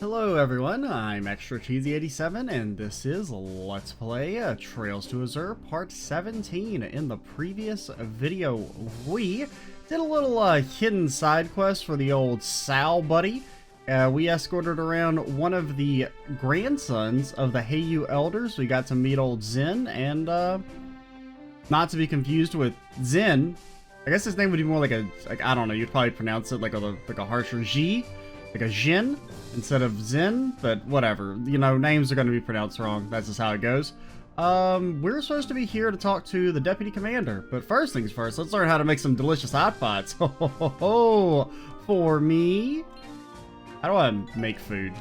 Hello everyone, I'm Extra Cheesy 87 and this is Let's Play Trails to Azure Part 17. In the previous video, we did a little hidden side quest for the old Sal buddy. We escorted around one of the grandsons of the Heyu elders. We got to meet old Zen and not to be confused with Zen. I guess his name would be more like I don't know, you'd probably pronounce it like a harsher G. Like a Jin instead of Zen, but whatever. You know, names are going to be pronounced wrong. That's just how it goes. We're supposed to be here to talk to the deputy commander, but first things first, let's learn how to make some delicious hot pots. For me. How do I make food?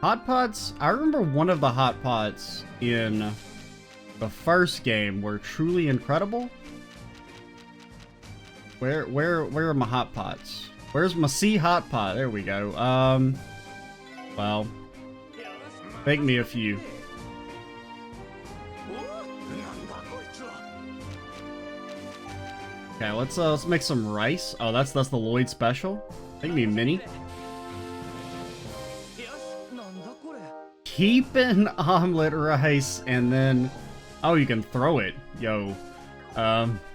Hot pots. I remember one of the hot pots in the first game were truly incredible. Where are my hot pots? Where's my sea hot pot? There we go. Well, make me a few. Okay, let's make some rice. Oh, that's the Lloyd special. Make me a mini. Keeping omelet rice and then, oh, you can throw it. Yo,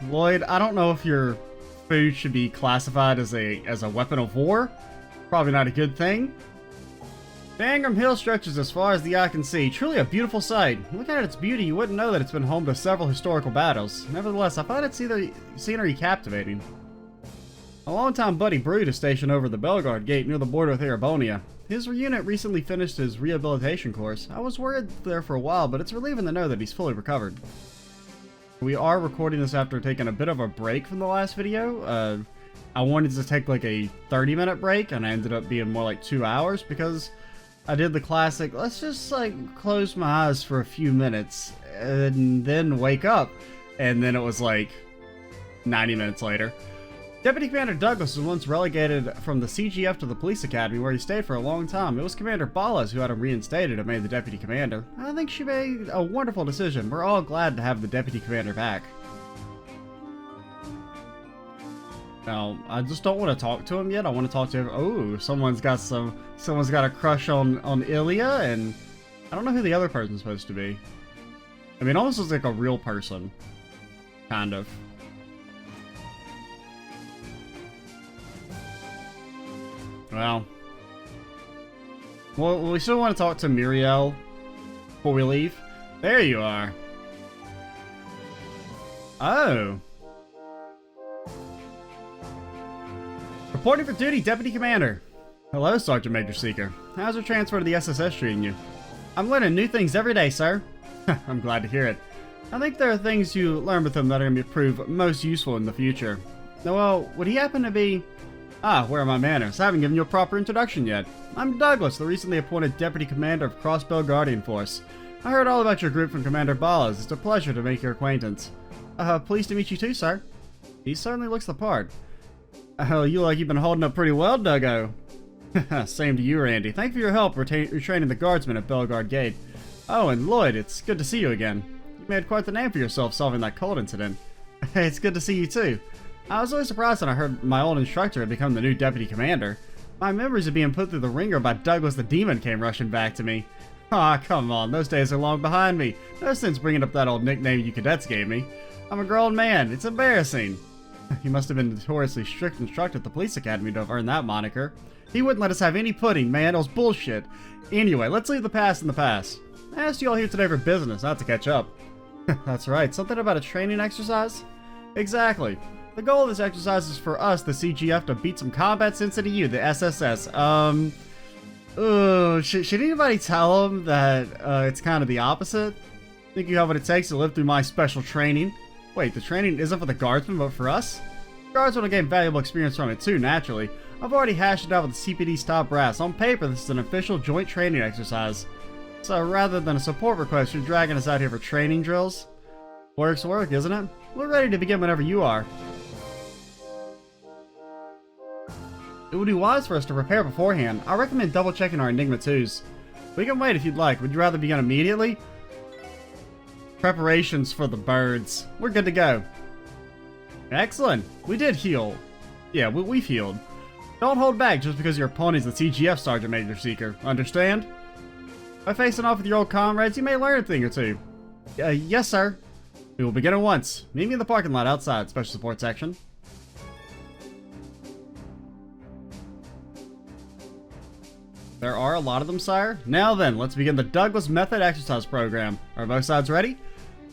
Lloyd, I don't know if you're food should be classified as a weapon of war. Probably not a good thing. The Angram Hill stretches as far as the eye can see. Truly a beautiful sight. Looking at its beauty, you wouldn't know that it's been home to several historical battles. Nevertheless, I find its scenery captivating. A longtime buddy Brood is stationed over the Belgard Gate near the border with Erebonia. His unit recently finished his rehabilitation course. I was worried there for a while, but it's relieving to know that he's fully recovered. We are recording this after taking a bit of a break from the last video. I wanted to take like a 30-minute break, and I ended up being more like 2 hours because I did the classic, let's just like close my eyes for a few minutes and then wake up. And then it was like 90 minutes later. Deputy Commander Douglas was once relegated from the CGF to the Police Academy, where he stayed for a long time. It was Commander Ballas who had him reinstated and made the Deputy Commander. I think she made a wonderful decision. We're all glad to have the Deputy Commander back. Now, I just don't want to talk to him yet. I want to talk to him. Oh, someone's got a crush on Ilya, and I don't know who the other person's supposed to be. I mean, almost looks like a real person. Kind of. Well, we still want to talk to Muriel before we leave. There you are. Oh. Reporting for duty, Deputy Commander. Hello, Sergeant Major Seeker. How's your transfer to the SSS treating you? I'm learning new things every day, sir. I'm glad to hear it. I think there are things you learn with him that are going to prove most useful in the future. Noel, would he happen to be... Ah, where are my manners? I haven't given you a proper introduction yet. I'm Douglas, the recently appointed Deputy Commander of Crossbell Guardian Force. I heard all about your group from Commander Ballas. It's a pleasure to make your acquaintance. Pleased to meet you too, sir. He certainly looks the part. Oh, you look like you've been holding up pretty well, Duggo. Same to you, Randy. Thank you for your help retraining the guardsmen at Belgard Gate. Oh, and Lloyd, it's good to see you again. You made quite the name for yourself solving that cold incident. It's good to see you too. I was really surprised when I heard my old instructor had become the new deputy commander. My memories of being put through the ringer by Douglas the Demon came rushing back to me. Aw, come on, those days are long behind me. No sense bringing up that old nickname you cadets gave me. I'm a grown man, it's embarrassing. He must have been notoriously strict instructor at the police academy to have earned that moniker. He wouldn't let us have any pudding, man, it was bullshit. Anyway, let's leave the past in the past. I asked you all here today for business, not to catch up. That's right, something about a training exercise? Exactly. The goal of this exercise is for us, the CGF, to beat some combat sense into you, the SSS. Should anybody tell him that it's kind of the opposite? Think you have what it takes to live through my special training? Wait, the training isn't for the guardsmen, but for us? The guardsmen will gain valuable experience from it too, naturally. I've already hashed it out with the CPD's top brass. On paper, this is an official joint training exercise. So rather than a support request, you're dragging us out here for training drills? Work's work, isn't it? We're ready to begin whenever you are. It would be wise for us to prepare beforehand. I recommend double checking our Enigma 2s. We can wait if you'd like. Would you rather begin immediately? Preparations for the birds. We're good to go. Excellent. We did heal. Yeah, we've healed. Don't hold back just because your opponent's a CGF Sergeant Major Seeker. Understand? By facing off with your old comrades, you may learn a thing or two. Yes, sir. We will begin at once. Meet me in the parking lot outside, Special Support Section. There are a lot of them, sire. Now then, let's begin the Douglas Method Exercise Program. Are both sides ready?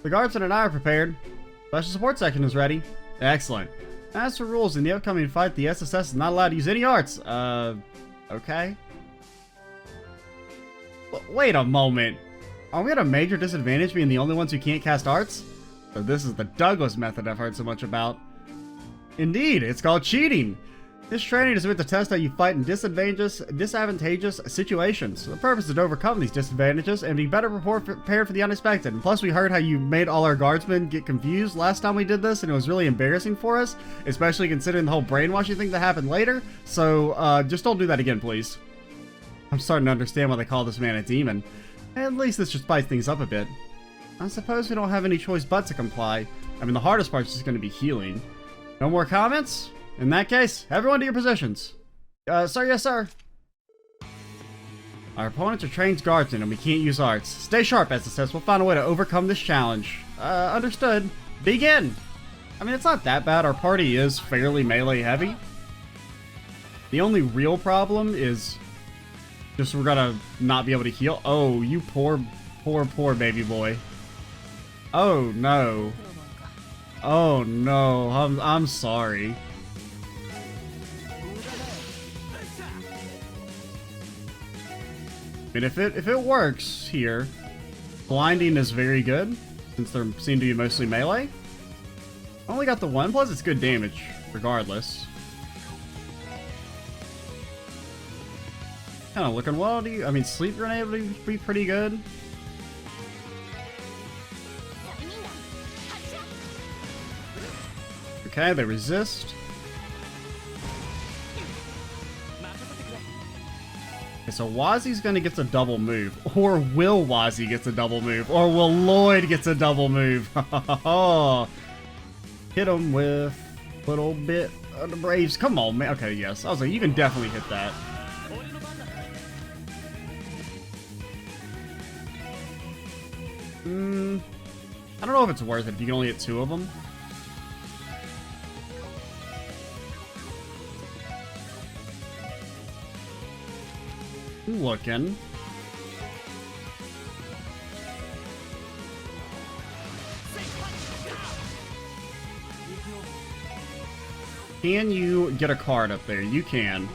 The guardsmen and I are prepared. Special Support Section is ready. Excellent. As for rules, in the upcoming fight, the SSS is not allowed to use any arts. Okay. Wait a moment. Are we at a major disadvantage being the only ones who can't cast arts? So this is the Douglas method I've heard so much about. Indeed, it's called cheating. This training is meant to test how you fight in disadvantageous situations. The purpose is to overcome these disadvantages and be better prepared for the unexpected. And plus, we heard how you made all our guardsmen get confused last time we did this, and it was really embarrassing for us, especially considering the whole brainwashing thing that happened later. So, just don't do that again, please. I'm starting to understand why they call this man a demon. At least this should spice things up a bit. I suppose we don't have any choice but to comply. I mean, the hardest part is just going to be healing. No more comments? In that case, everyone to your positions. Sir, yes, sir. Our opponents are trained guardsmen and we can't use arts. Stay sharp, SSS. We'll find a way to overcome this challenge. Understood. Begin! I mean, it's not that bad. Our party is fairly melee heavy. The only real problem is just we're gonna not be able to heal. Oh, you poor baby boy. Oh, no. Oh, no. I'm sorry. I mean, if it works here, blinding is very good, since they seem to be mostly melee. I only got the one, plus it's good damage, regardless. Kind of looking well. I mean, sleep grenade would be pretty good. Okay, they resist. Okay, so Wazi's gonna get a double move. Or will Wazi gets a double move? Or will Lloyd gets a double move? Hit him with a little bit of the Braves. Come on, man. Okay, yes. I was like, you can definitely hit that. I don't know if it's worth it if you can only hit 2 of them. Looking. Can you get a card up there? You can.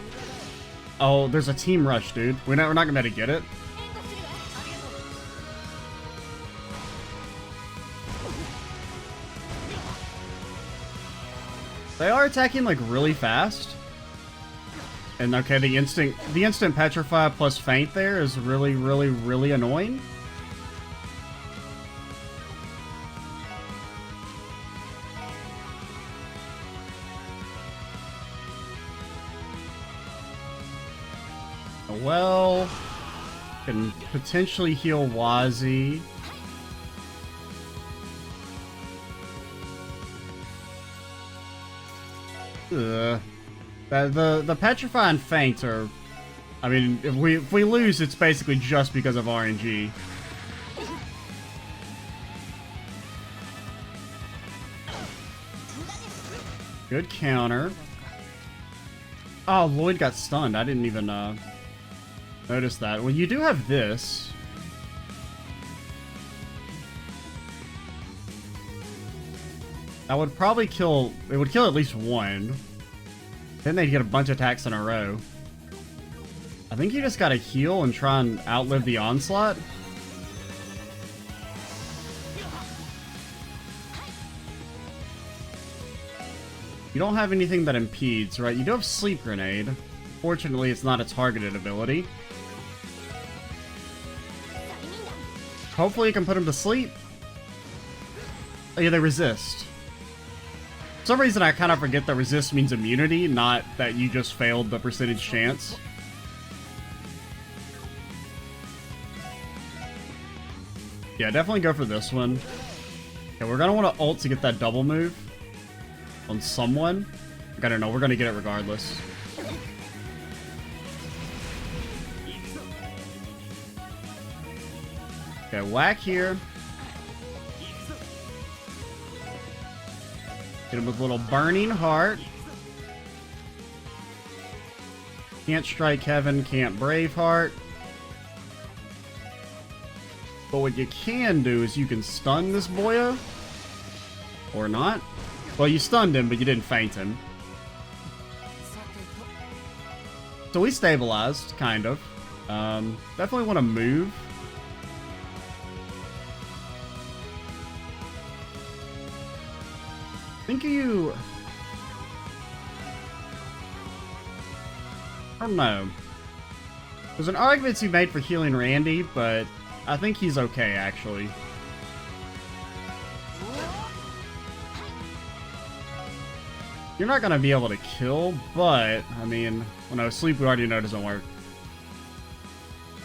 Oh, there's a team rush, dude. We're not gonna be able to get it. They are attacking like really fast. And okay, the instant petrify plus feint there is really, really, really annoying. Well, can potentially heal Wazi. The petrify and feint are, I mean, if we lose, it's basically just because of RNG. Good counter. Oh, Lloyd got stunned. I didn't even notice that. Well, you do have this. That would probably kill... It would kill at least one. Then they'd get a bunch of attacks in a row. I think you just gotta heal and try and outlive the onslaught. You don't have anything that impedes, right? You do have Sleep Grenade. Fortunately, it's not a targeted ability. Hopefully you can put him to sleep. Oh yeah, they resist. For some reason I kind of forget that resist means immunity, not that you just failed the percentage chance. Yeah, definitely go for this one. Okay, we're gonna want to ult to get that double move on someone. I don't know, we're gonna get it regardless. Okay, whack here. Hit him with a little burning heart. Can't strike heaven, can't Braveheart. But what you can do is you can stun this boyo. Or not. Well, you stunned him, but you didn't faint him. So we stabilized, kind of. Definitely want to move. I think you... I don't know. There's an argument to be made for healing Randy, but I think he's okay, actually. You're not gonna be able to kill, but, I mean, well, no, sleep we already know doesn't work.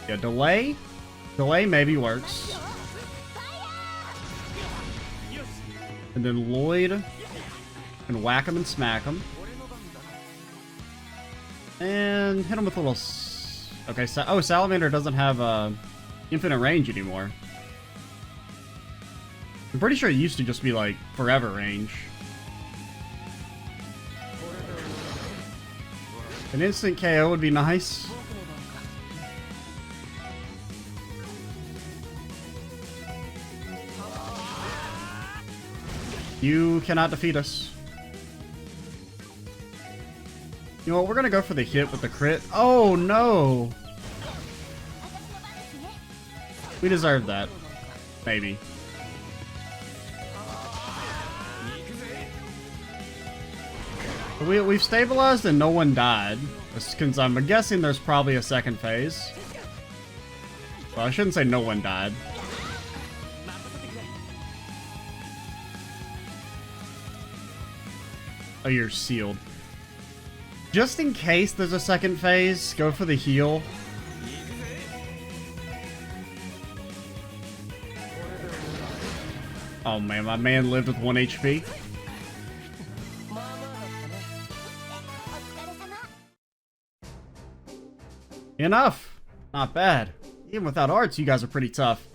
Yeah, delay? Delay maybe works. And then Lloyd can whack him and smack him. And hit him with a little... Okay, oh, Salamander doesn't have infinite range anymore. I'm pretty sure it used to just be, like, forever range. An instant KO would be nice. You cannot defeat us. You know what, we're gonna go for the hit with the crit. Oh no! We deserve that. Maybe. We've stabilized and no one died. Because I'm guessing there's probably a second phase. Well, I shouldn't say no one died. Oh, you're sealed. Just in case there's a second phase, go for the heal. Oh man, my man lived with 1 HP. Enough! Not bad. Even without arts, you guys are pretty tough.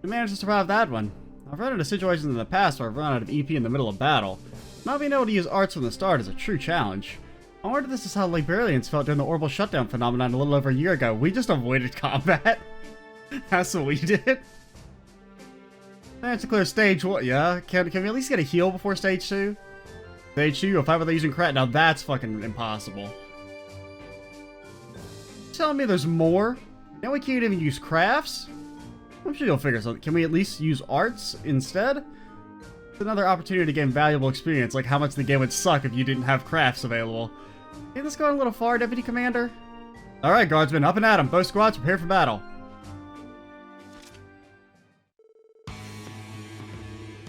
We managed to survive that one. I've run into situations in the past where I've run out of EP in the middle of battle. Not being able to use arts from the start is a true challenge. I wonder if this is how Liberians felt during the orbital shutdown phenomenon a little over a year ago. We just avoided combat. That's what we did. That's a clear stage 1. Yeah, can we at least get a heal before stage 2? Stage 2, you'll fight without using crat. Now that's fucking impossible. Telling me there's more? Now we can't even use crafts? I'm sure you'll figure something. Can we at least use arts instead? It's another opportunity to gain valuable experience, like how much the game would suck if you didn't have crafts available. Ain't this going a little far, Deputy Commander? Alright, Guardsmen, up and at 'em. Both squads prepare for battle.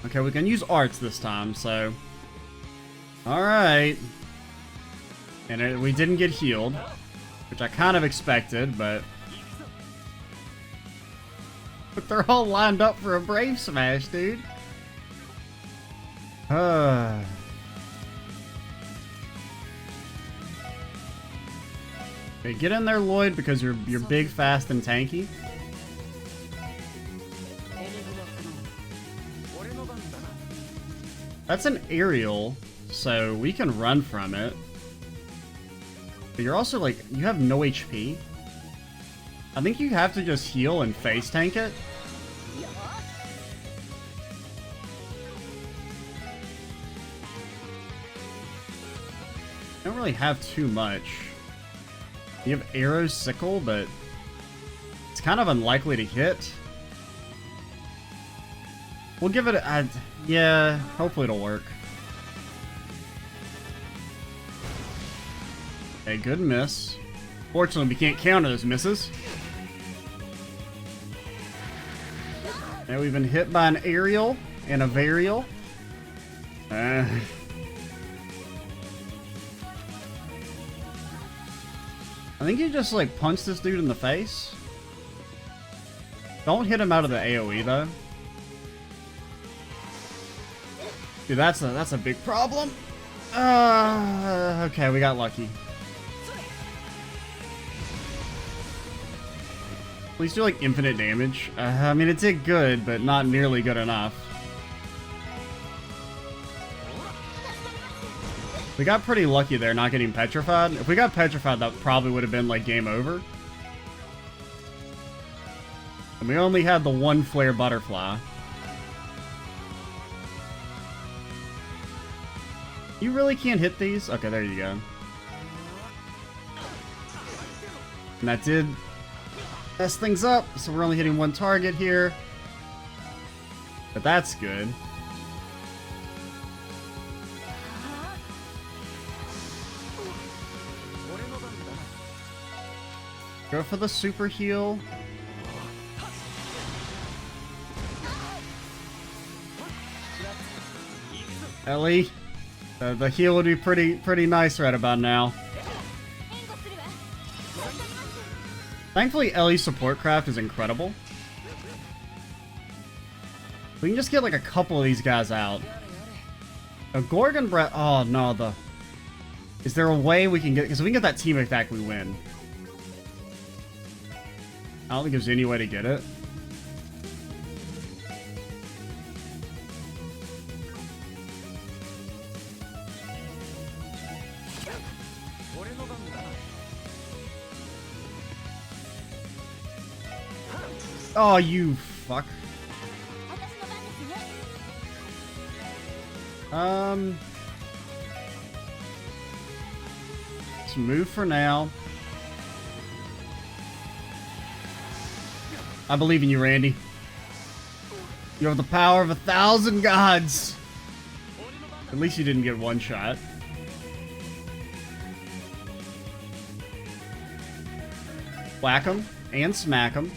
Okay, we can use arts this time, so... Alright. And we didn't get healed. Which I kind of expected, but... But they're all lined up for a Brave Smash, dude. Okay, get in there, Lloyd, because you're big, fast, and tanky. That's an aerial, so we can run from it. But you're also, like, you have no HP. I think you have to just heal and face tank it. I don't really have too much. You have Arrow's Sickle, but it's kind of unlikely to hit. We'll give it a... yeah, hopefully it'll work. Okay, good miss. Fortunately, we can't counter those misses. Now we've been hit by an aerial and a varial. I think you just, like, punch this dude in the face. Don't hit him out of the AoE, though. Dude, that's a big problem. Okay, we got lucky. At least do like infinite damage. I mean, it did good, but not nearly good enough. We got pretty lucky there not getting petrified. If we got petrified, that probably would have been like game over. And we only had the one flare butterfly. You really can't hit these? Okay, there you go. And that did mess things up, so we're only hitting one target here. But that's good. Go for the super heal. Ellie, the heal would be pretty nice right about now. Thankfully, Ellie's support craft is incredible. We can just get like a couple of these guys out. A Gorgon Breath. Oh no, is there a way we can get? Because if we can get that team attack, we win. I don't think there's any way to get it. Oh, you fuck. Let's move for now. I believe in you, Randy. You have the power of 1,000 gods. At least you didn't get one shot. Whack him and smack him.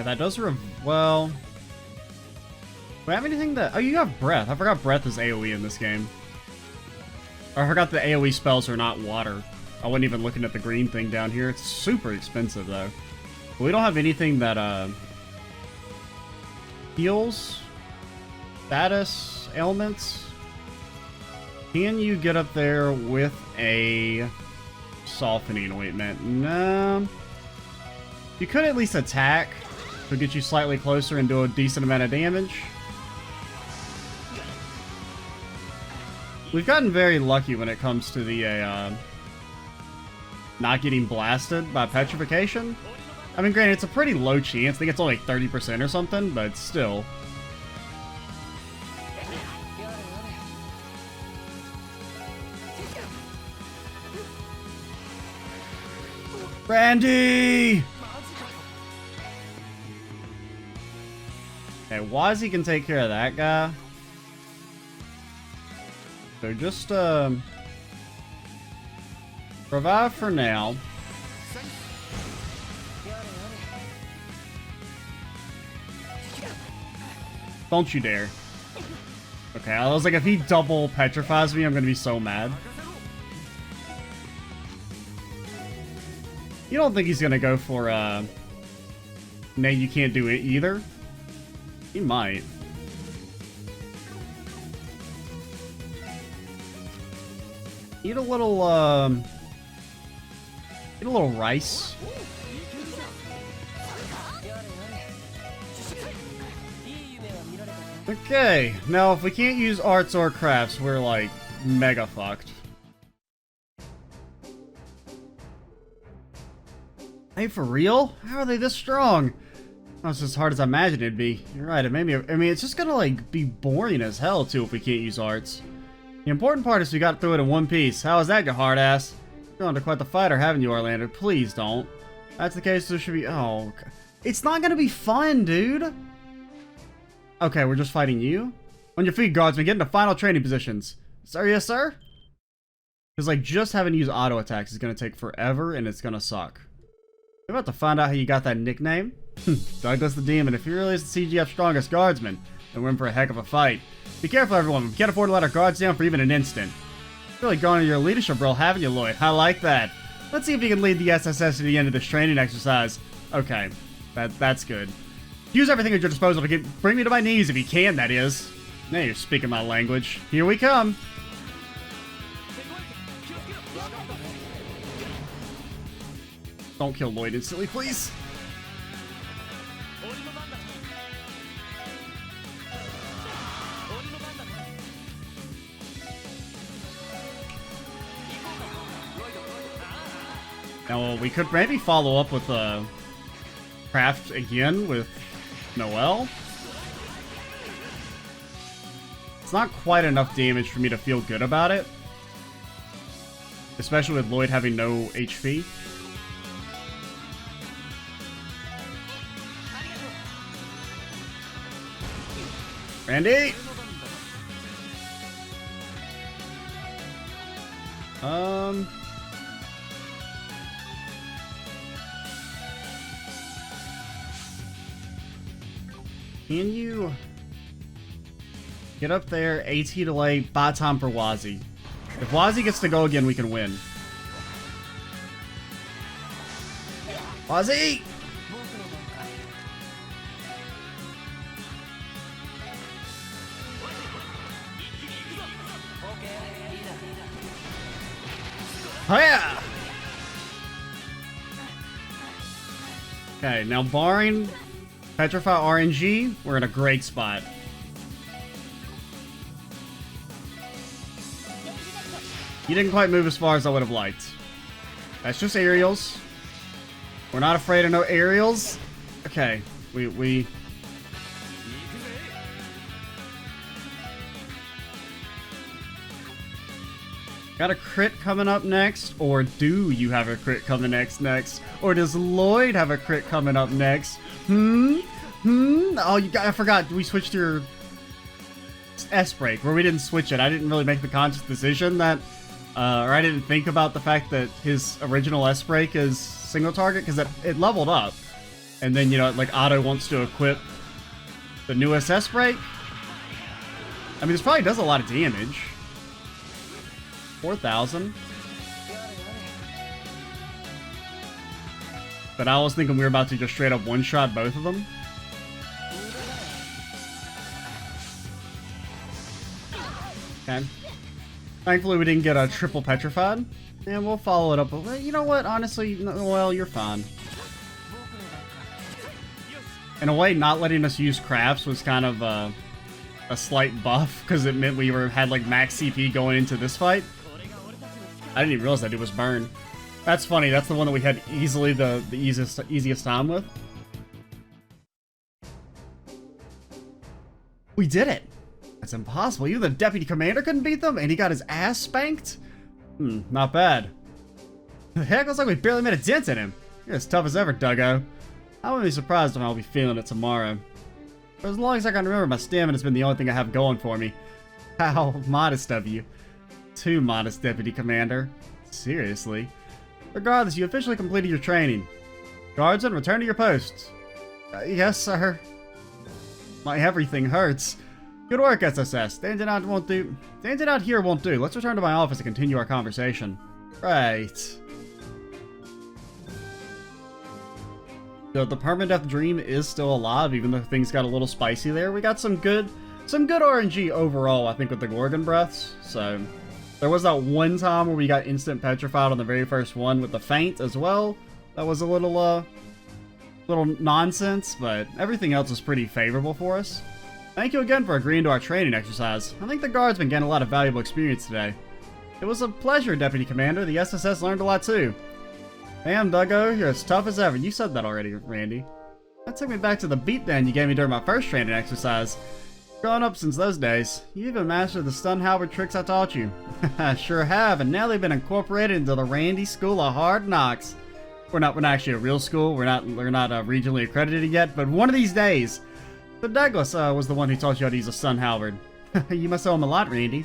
That does well. Do I have anything that? Oh, you have breath. I forgot breath is AoE in this game. Or I forgot the AoE spells are not water. I wasn't even looking at the green thing down here. It's super expensive though. But we don't have anything that heals, status, ailments. Can you get up there with a softening ointment? No. You could at least attack. To get you slightly closer and do a decent amount of damage. We've gotten very lucky when it comes to the not getting blasted by petrification. I mean, granted, it's a pretty low chance. I think it's only like 30% or something, but still. Randy! Okay, Wazzy can take care of that guy. So just, revive for now. Don't you dare. Okay, I was like, if he double petrifies me, I'm gonna be so mad. You don't think he's gonna go for, nay, you can't do it either? He might. Eat a little rice. Okay, now if we can't use arts or crafts, we're like mega fucked. Hey, for real? How are they this strong? That's as hard as I imagined it'd be. You're right, it made me. I mean, it's just gonna like be boring as hell too if we can't use arts. The important part is we got through it in one piece. How is that, you hard ass? You're on to quite the fighter, haven't you, Orlando? Please don't. If that's the case, there should be. Oh, okay. It's not gonna be fun, dude. Okay, we're just fighting you. On your feet, guardsmen. Get into final training positions. Sir, yes, sir. Because like just having to use auto attacks is gonna take forever, and it's gonna suck. We're about to find out how you got that nickname. Douglas the Demon, if he really is the CGF's strongest guardsman, then we're in for a heck of a fight. Be careful, everyone. We can't afford to let our guards down for even an instant. Really gone into your leadership role, haven't you, Lloyd? I like that. Let's see if you can lead the SSS to the end of this training exercise. Okay, that's good. Use everything at your disposal to bring me to my knees if you can, that is. Now you're speaking my language. Here we come. Don't kill Lloyd instantly, please. Now, we could maybe follow up with Craft again with Noelle. It's not quite enough damage for me to feel good about it. Especially with Lloyd having no HP. Randy! Can you get up there, AT delay, buy time for Wazzy? If Wazzy gets to go again, we can win. Wazzy! Oh yeah! Okay, now barring Petrify RNG, we're in a great spot. You didn't quite move as far as I would have liked. That's just aerials. We're not afraid of no aerials. Okay, we... Got a crit coming up next? Or do you have a crit coming next? Or does Lloyd have a crit coming up next? Oh, I forgot. We switched your S-break, where we didn't switch it. I didn't really make the conscious decision that, or I didn't think about the fact that his original S-break is single target, because it leveled up. And then, you know, like, Otto wants to equip the newest S-break. I mean, this probably does a lot of damage. 4,000. But I was thinking we were about to just straight up one-shot both of them. Okay. Thankfully we didn't get a triple petrified. And we'll follow it up. But you know what? Honestly, well, you're fine. In a way, not letting us use crafts was kind of a slight buff, because it meant we had like max CP going into this fight. I didn't even realize that it was burn. That's funny. That's the one that we had easily the easiest time with. We did it. That's impossible. Even the deputy commander couldn't beat them, and he got his ass spanked. Not bad. The heck, looks like we barely made a dent in him. You're as tough as ever, Duggo. I wouldn't be surprised if I'll be feeling it tomorrow. For as long as I can remember, my stamina's been the only thing I have going for me. How modest of you. Too modest, Deputy Commander. Seriously. Regardless, you officially completed your training. Guardsmen, return to your posts. Yes, sir. My everything hurts. Good work, SSS. Standing out won't do. Standing out here won't do. Let's return to my office and continue our conversation. Right. The permadeath dream is still alive, even though things got a little spicy there. We got some good RNG overall, I think, with the Gorgon breaths. So there was that one time where we got instant petrified on the very first one with the feint as well. That was a little nonsense, but everything else was pretty favorable for us. Thank you again for agreeing to our training exercise. I think the guard's been getting a lot of valuable experience today. It was a pleasure, Deputy Commander. The SSS learned a lot too. Damn, Duggo, you're as tough as ever. You said that already, Randy. That took me back to the beatdown you gave me during my first training exercise. Growing up since those days, you even mastered the stun halberd tricks I taught you. I sure have, and now they've been incorporated into the Randy School of Hard Knocks. We're not actually a real school. We're not regionally accredited yet, but one of these days. But Douglas was the one who taught you how to use a stun halberd. You must owe him a lot, Randy.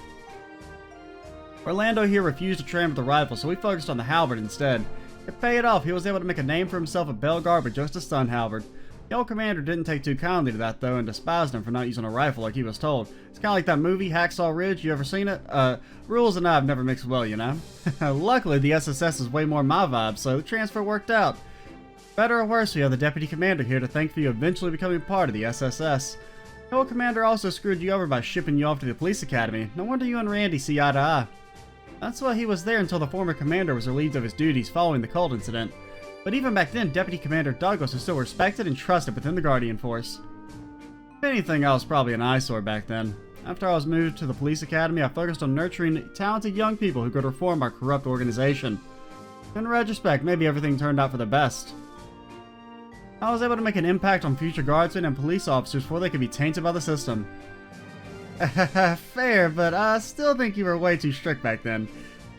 Orlando here refused to train with the rifle, so we focused on the halberd instead. It paid off. He was able to make a name for himself at Belgard with just a stun halberd. The old commander didn't take too kindly to that, though, and despised him for not using a rifle like he was told. It's kind of like that movie, Hacksaw Ridge. You ever seen it? Rules and I have never mixed well, you know? Luckily, the SSS is way more my vibe, so the transfer worked out. Better or worse, we have the Deputy Commander here to thank for you eventually becoming part of the SSS. The old commander also screwed you over by shipping you off to the police academy. No wonder you and Randy see eye to eye. That's why he was there until the former commander was relieved of his duties following the cult incident. But even back then, Deputy Commander Douglas was still respected and trusted within the Guardian Force. If anything, I was probably an eyesore back then. After I was moved to the police academy, I focused on nurturing talented young people who could reform our corrupt organization. In retrospect, maybe everything turned out for the best. I was able to make an impact on future guardsmen and police officers before they could be tainted by the system. Fair, but I still think you were way too strict back then.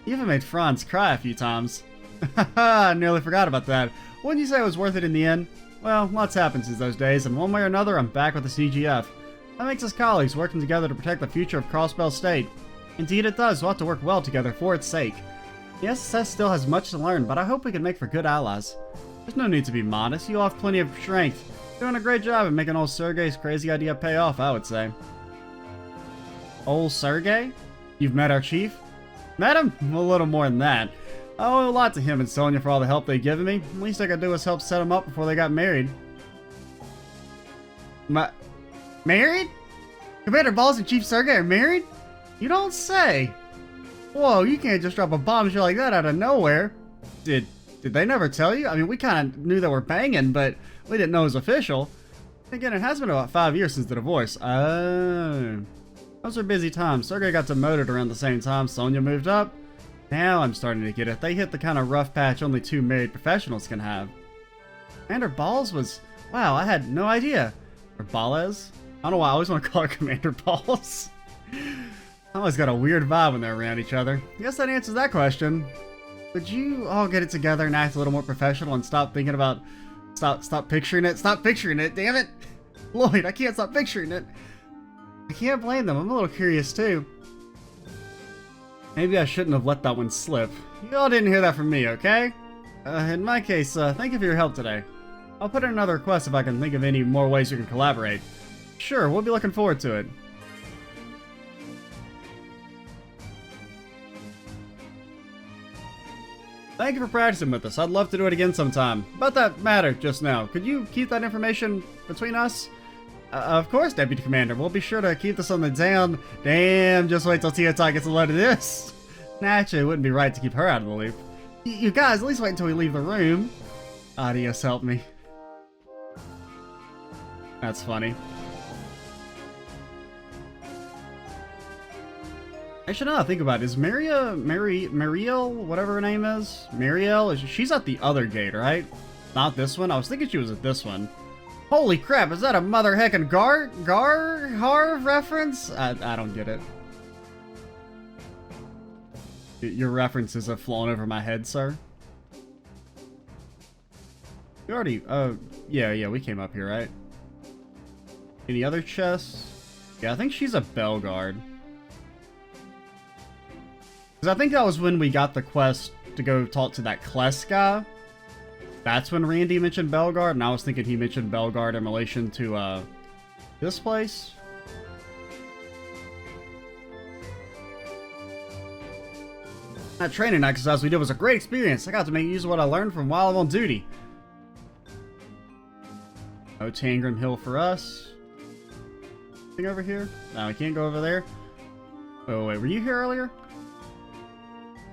You even made Franz cry a few times. I nearly forgot about that. Wouldn't you say it was worth it in the end? Well, lots happened since those days, and one way or another, I'm back with the CGF. That makes us colleagues working together to protect the future of Crossbell State. Indeed it does, we'll have to work well together for its sake. The SSS still has much to learn, but I hope we can make for good allies. There's no need to be modest, you all have plenty of strength. You're doing a great job at making old Sergei's crazy idea pay off, I would say. Old Sergei? You've met our chief? Met him? A little more than that. I owe a lot to him and Sonya for all the help they've given me. The least I could do was help set them up before they got married. Married? Commander Balls and Chief Sergei are married? You don't say. Whoa, you can't just drop a bombshell like that out of nowhere. Did they never tell you? I mean, we kind of knew they were banging, but we didn't know it was official. Again, it has been about 5 years since the divorce. Oh. Those were busy times. Sergei got demoted around the same time Sonya moved up. Now I'm starting to get it. They hit the kind of rough patch only two married professionals can have. Commander Balls was... Wow, I had no idea. Or Balles? I don't know why I always want to call her Commander Balls. I always got a weird vibe when they're around each other. I guess that answers that question. Would you all get it together and act a little more professional and stop thinking about... Stop picturing it? Stop picturing it, damn it! Lloyd, I can't stop picturing it. I can't blame them. I'm a little curious too. Maybe I shouldn't have let that one slip. You all didn't hear that from me, okay? In my case, thank you for your help today. I'll put in another request if I can think of any more ways we can collaborate. Sure, we'll be looking forward to it. Thank you for practicing with us. I'd love to do it again sometime. About that matter just now, could you keep that information between us? Of course, Deputy Commander. We'll be sure to keep this on the down. Damn, just wait till Tiotai gets a load of this. Naturally, it wouldn't be right to keep her out of the loop. You guys, at least wait until we leave the room. Adios, help me. That's funny. Actually, now that I think about it, is Mariel, whatever her name is? Mariel? She's at the other gate, right? Not this one? I was thinking she was at this one. Holy crap, is that a mother heckin' Harv reference? I don't get it. Your references have flown over my head, sir. You already, yeah, we came up here, right? Any other chests? Yeah, I think she's a Belguard. Because I think that was when we got the quest to go talk to that Kless guy. That's when Randy mentioned Belguard, and I was thinking he mentioned Belguard in relation to, this place. That training exercise we did was a great experience. I got to make use of what I learned from while I'm on duty. No Tangram Hill for us. Anything over here? No, we can't go over there. Oh, wait, were you here earlier?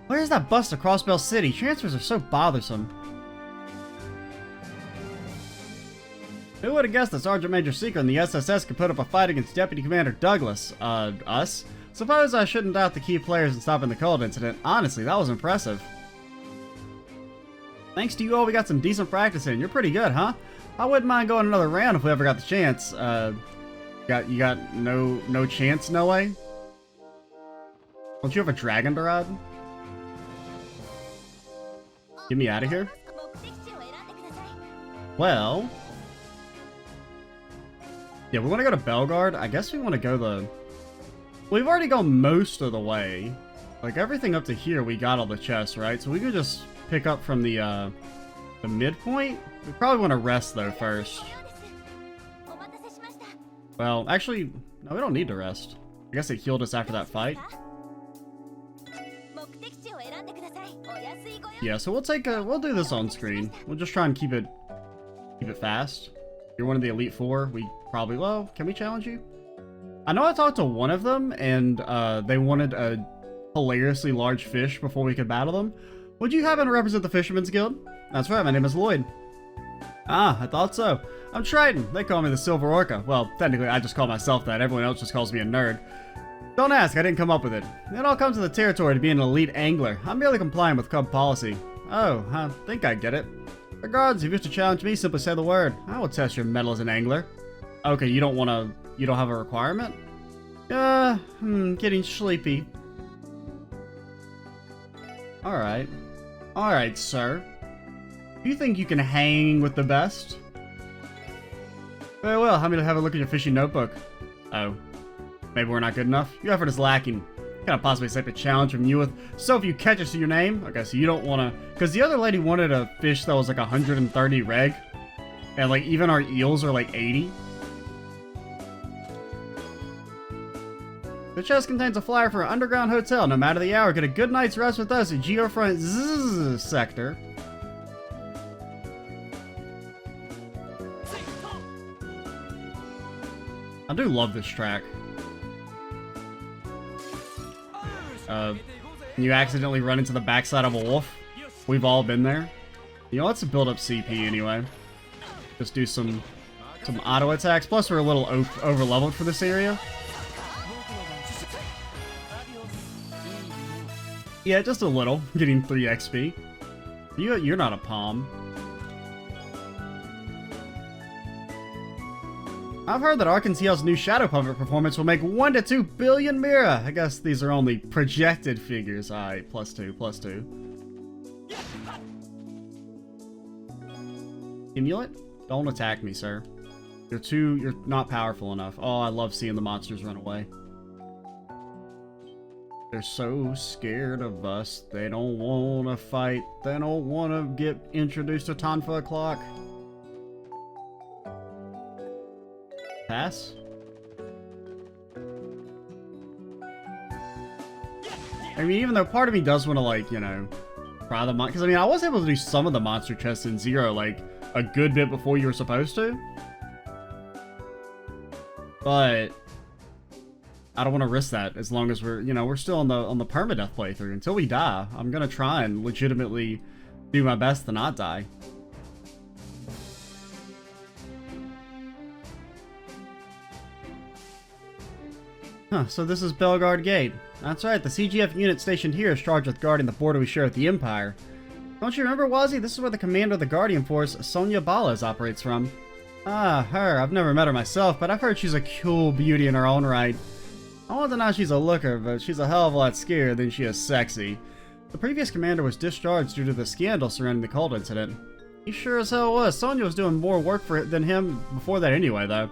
Where's that bus to Crossbell City? Transfers are so bothersome. Who would have guessed that Sergeant Major Seeker and the SSS could put up a fight against Deputy Commander Douglas? Us? Suppose I shouldn't doubt the key players in stopping the cult incident. Honestly, that was impressive. Thanks to you all, we got some decent practice in. You're pretty good, huh? I wouldn't mind going another round if we ever got the chance. You got no chance, no way? Don't you have a dragon to ride? Get me out of here. Well... yeah, we want to go to Belguard. I guess we want to go the... we've already gone most of the way. Like, everything up to here, we got all the chests, right? So we could just pick up from the midpoint. We probably want to rest, though, first. Well, actually, no, we don't need to rest. I guess it healed us after that fight. Yeah, so we'll take we'll do this on screen. We'll just try and keep it fast. You're one of the Elite Four. We probably, well, can we challenge you? I know I talked to one of them, and they wanted a hilariously large fish before we could battle them. Would you happen to represent the Fisherman's Guild? That's right, my name is Lloyd. Ah, I thought so. I'm Triton. They call me the Silver Orca. Well, technically, I just call myself that. Everyone else just calls me a nerd. Don't ask, I didn't come up with it. It all comes with the territory to be an elite angler. I'm merely complying with Cub policy. Oh, I think I get it. Regards, if you wish to challenge me, simply say the word. I will test your mettle as an angler. Okay, you don't have a requirement? Getting sleepy. Alright. Alright, sir. Do you think you can hang with the best? Very well, how many have a look at your fishing notebook? Oh. Maybe we're not good enough? Your effort is lacking. Can I possibly accept a challenge from you with so few catches to your name? Okay, so you don't want to... Because the other lady wanted a fish that was like 130 reg. And like even our eels are like 80. The chest contains a flyer for an underground hotel. No matter the hour, get a good night's rest with us at Geofront sector. I do love this track. You accidentally run into the backside of a wolf. We've all been there. You know, let's build up CP anyway. Just do some auto attacks. Plus, we're a little over leveled for this area. Yeah, just a little. Getting 3 XP. You're not a palm. I've heard that Arkansas's new Shadow Puppet performance will make 1 to 2 billion Mira. I guess these are only projected figures. Alright, +2, +2. Amulet? Don't attack me, sir. You're not powerful enough. Oh, I love seeing the monsters run away. They're so scared of us. They don't want to fight. They don't want to get introduced to Tonfa o'clock. Pass? I mean, even though part of me does want to, like, you know, try the because I mean, I was able to do some of the monster chests in Zero, like, a good bit before you were supposed to. But I don't want to risk that as long as we're, you know, we're still on the permadeath playthrough. Until we die, I'm gonna try and legitimately do my best to not die. Huh, so this is Belgard Gate. That's right, the CGF unit stationed here is charged with guarding the border we share with the Empire. Don't you remember, Wazzy? This is where the commander of the Guardian Force, Sonia Balas, operates from. Ah, her. I've never met her myself, but I've heard she's a cool beauty in her own right. I won't deny she's a looker, but she's a hell of a lot scarier than she is sexy. The previous commander was discharged due to the scandal surrounding the cult incident. He sure as hell was. Sonia was doing more work for it than him before that anyway, though.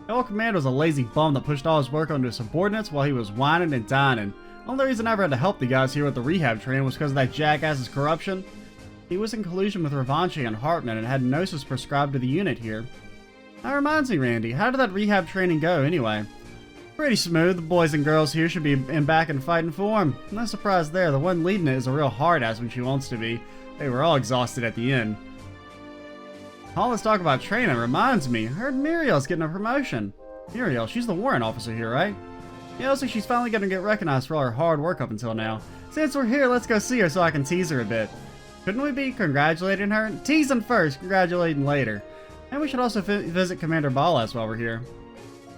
The old commander was a lazy bum that pushed all his work onto his subordinates while he was whining and dining. The only reason I ever had to help the guys here with the rehab training was because of that jackass's corruption. He was in collusion with Revanche and Hartman and had Gnosis prescribed to the unit here. That reminds me, Randy, how did that rehab training go anyway? Pretty smooth. The boys and girls here should be back in fighting form. No surprise there, the one leading it is a real hard-ass when she wants to be. They were all exhausted at the end. All this talk about training reminds me, I heard Muriel's getting a promotion. Muriel, she's the warrant officer here, right? Yeah, looks like she's finally gonna get recognized for all her hard work up until now. Since we're here, let's go see her so I can tease her a bit. Couldn't we be congratulating her? Teasing first, congratulating later. And we should also visit Commander Balas while we're here.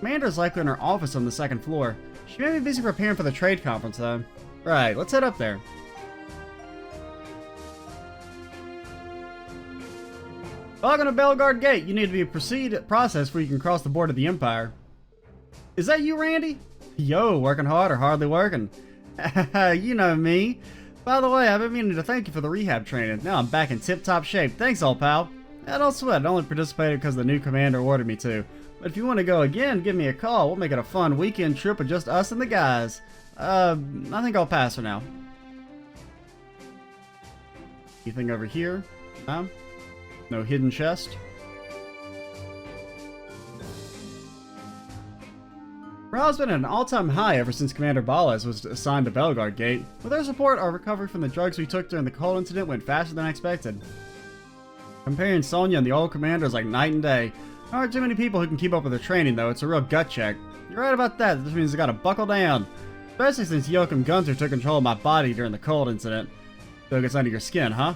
Commander's likely in her office on the 2nd floor. She may be busy preparing for the trade conference though. Right, let's head up there. Welcome to Belgard Gate. You need to be processed before you can cross the border of the Empire. Is that you, Randy? Yo, working hard or hardly working? You know me. By the way, I've been meaning to thank you for the rehab training. Now I'm back in tip-top shape. Thanks, old pal. Don't sweat. I only participated because the new commander ordered me to. But if you want to go again, give me a call. We'll make it a fun weekend trip with just us and the guys. I think I'll pass for now. Anything over here? No hidden chest? Morale's been at an all-time high ever since Commander Balas was assigned to Belgard Gate. With their support, our recovery from the drugs we took during the cold incident went faster than expected. Comparing Sonya and the old commander is like night and day. There aren't too many people who can keep up with their training, though. It's a real gut check. You're right about that. This means I gotta buckle down. Especially since Joachim Gunter took control of my body during the cold incident. So it gets under your skin, huh?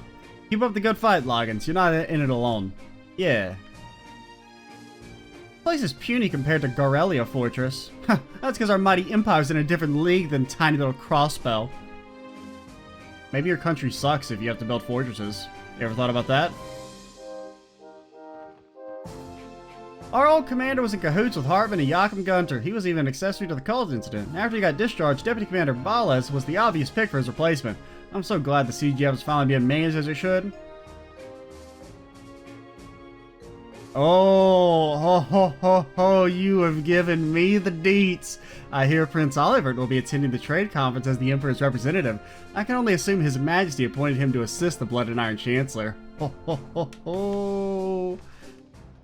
Keep up the good fight, Loggins. You're not in it alone. Yeah. This place is puny compared to Gorelia Fortress. That's because our mighty empire's in a different league than tiny little Crossbell. Maybe your country sucks if you have to build fortresses. You ever thought about that? Our old commander was in cahoots with Hartman and Joachim Gunter. He was even an accessory to the cult incident. After he got discharged, Deputy Commander Bales was the obvious pick for his replacement. I'm so glad the CGF is finally being managed as it should. Oh, ho, ho, ho, ho, you have given me the deets. I hear Prince Olivert will be attending the trade conference as the Emperor's representative. I can only assume His Majesty appointed him to assist the Blood and Iron Chancellor. Ho, ho, ho, ho.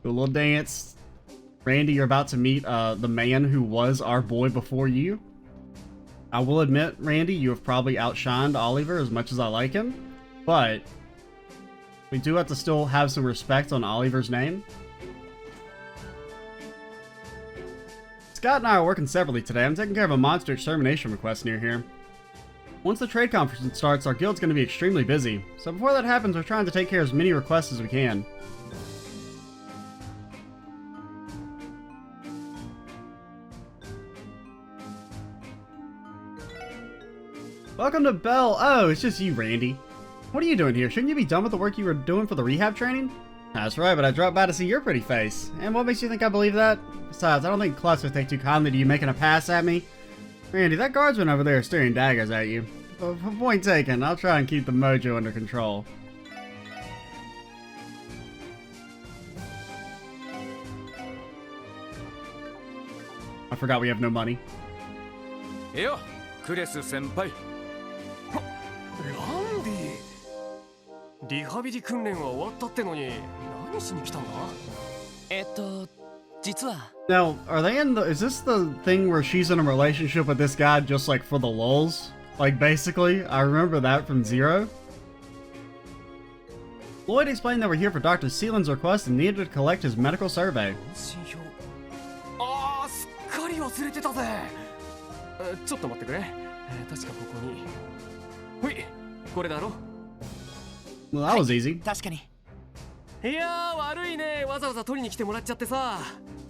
Do a little dance. Randy, you're about to meet the man who was our boy before you. I will admit, Randy, you have probably outshined Oliver as much as I like him, but we do have to still have some respect on Oliver's name. Scott and I are working separately today. I'm taking care of a monster extermination request near here. Once the trade conference starts, our guild's going to be extremely busy, so before that happens, we're trying to take care of as many requests as we can. Welcome to Bell. Oh, it's just you, Randy. What are you doing here? Shouldn't you be done with the work you were doing for the rehab training? That's right, but I dropped by to see your pretty face. And what makes you think I believe that? Besides, I don't think Klutz would take too kindly to you making a pass at me. Randy, that guardsman over there is staring daggers at you. But point taken, I'll try and keep the mojo under control. I forgot we have no money. Yo, Kuresu senpai. ランディリハビリ訓練は終わったってのに何しに来たんだ実は Now, are they in the... Is this the thing where she's in a relationship with this guy just like for the lulz? Like basically, I remember that from Zero. Lloyd explained that we're here for Dr. Seeland's request and needed to collect his medical survey. 信用ああすっかり忘れてたぜちょっと待ってくれ確かここにほいこれだろ Well, that was easy. 確かにいやー悪いねわざわざ取りに来てもらっちゃってさ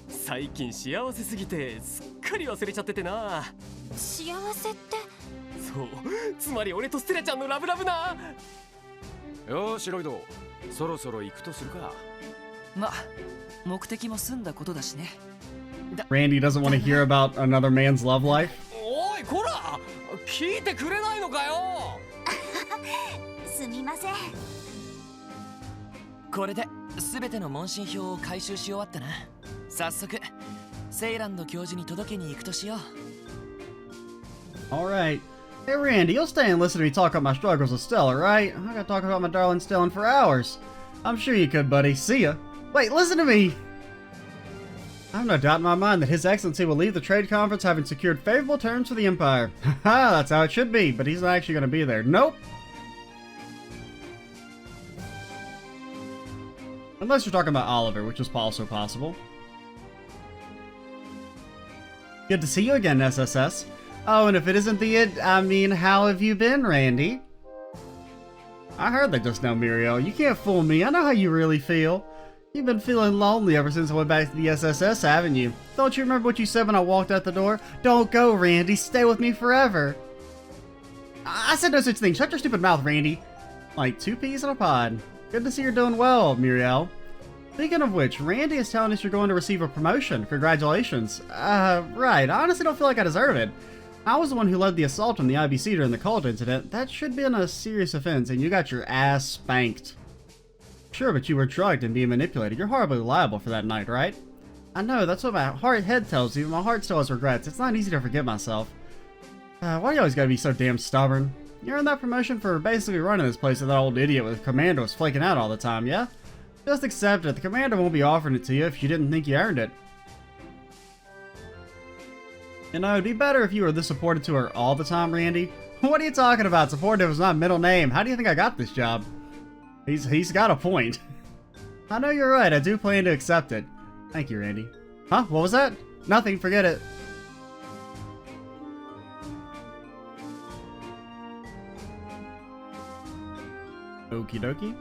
最近幸せすぎてすっかり忘れちゃっててな幸せってそうつまり俺とステラちゃんのラブラブなよーしロイドそろそろ行くとするかま目的も済んだことだしね Randy doesn't want to hear about another man's love life. おいこら聞いてくれないのかよすみませんこれで全ての問診票を回収し終わったな早速セイランド教授に届けに行くとしよう Alright. Hey Randy, you'll stay and listen to me talk about my struggles with Stella, right? I gotta talk about my darling Stellan for hours. I'm sure you could, buddy. See ya. Wait, listen to me! I have no doubt in my mind that His Excellency will leave the trade conference having secured favorable terms for the Empire. Haha, that's how it should be, but he's not actually gonna be there. Nope! Unless you're talking about Oliver, which is also possible. Good to see you again, SSS. Oh, and if it isn't I mean, how have you been, Randy? I heard that just now, Muriel. You can't fool me. I know how you really feel. You've been feeling lonely ever since I went back to the SSS, haven't you? Don't you remember what you said when I walked out the door? Don't go, Randy. Stay with me forever. I said no such thing. Shut your stupid mouth, Randy. Like 2 peas in a pod. Good to see you're doing well, Muriel. Speaking of which, Randy is telling us you're going to receive a promotion. Congratulations. Right. I honestly don't feel like I deserve it. I was the one who led the assault on the IBC during the cult incident. That should have been a serious offense, and you got your ass spanked. Sure, but you were drugged and being manipulated. You're horribly liable for that night, right? I know, that's what my head tells me. My heart still has regrets. It's not easy to forgive myself. Why do you always gotta be so damn stubborn? You earned that promotion for basically running this place that that old idiot with Commander was flaking out all the time, yeah? Just accept it. The Commander won't be offering it to you if you didn't think you earned it. You know, it'd be better if you were this supportive to her all the time, Randy. What are you talking about? Supportive is not a middle name. How do you think I got this job? He's got a point. I know you're right. I do plan to accept it. Thank you, Randy. Huh? What was that? Nothing, forget it. Okie dokie.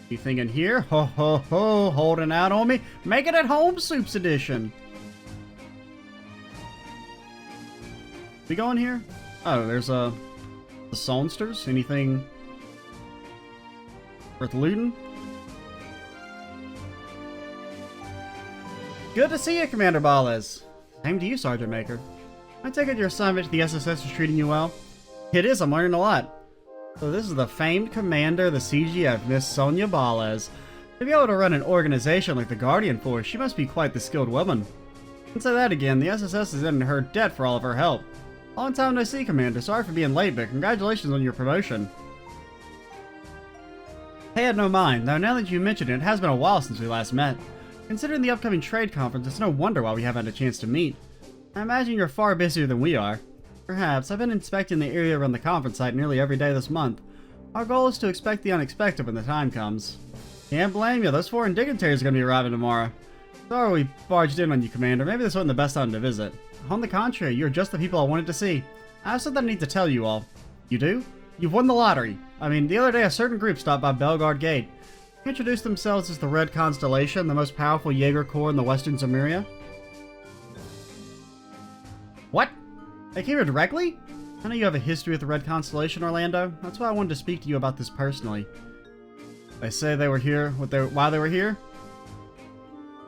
Anything in here? Ho ho ho, holding out on me. Make it at home, Soups Edition. We go in here? Oh, there's the Songsters. Anything worth looting? Good to see you, Commander Balez. Same to you, Sergeant Maker. I take it your assignment to the SSS is treating you well? It is, I'm learning a lot. So this is the famed commander of the CGF, Miss Sonia Balez. To be able to run an organization like the Guardian Force, she must be quite the skilled woman. And say that again, the SSS is in her debt for all of her help. Long time no see, Commander. Sorry for being late, but congratulations on your promotion. I had no mind, though now that you mention it, it has been a while since we last met. Considering the upcoming trade conference, it's no wonder why we haven't had a chance to meet. I imagine you're far busier than we are. Perhaps. I've been inspecting the area around the conference site nearly every day this month. Our goal is to expect the unexpected when the time comes. Can't blame you, those foreign dignitaries are going to be arriving tomorrow. Sorry we barged in on you, Commander. Maybe this wasn't the best time to visit. On the contrary, you're just the people I wanted to see. I have something I need to tell you all. You do? You've won the lottery. I mean, the other day a certain group stopped by Belgard Gate. They introduced themselves as the Red Constellation, the most powerful Jaeger Corps in the Western Zemuria. What? They came here directly? I know you have a history with the Red Constellation, Orlando. That's why I wanted to speak to you about this personally. They say they were here, why they were here?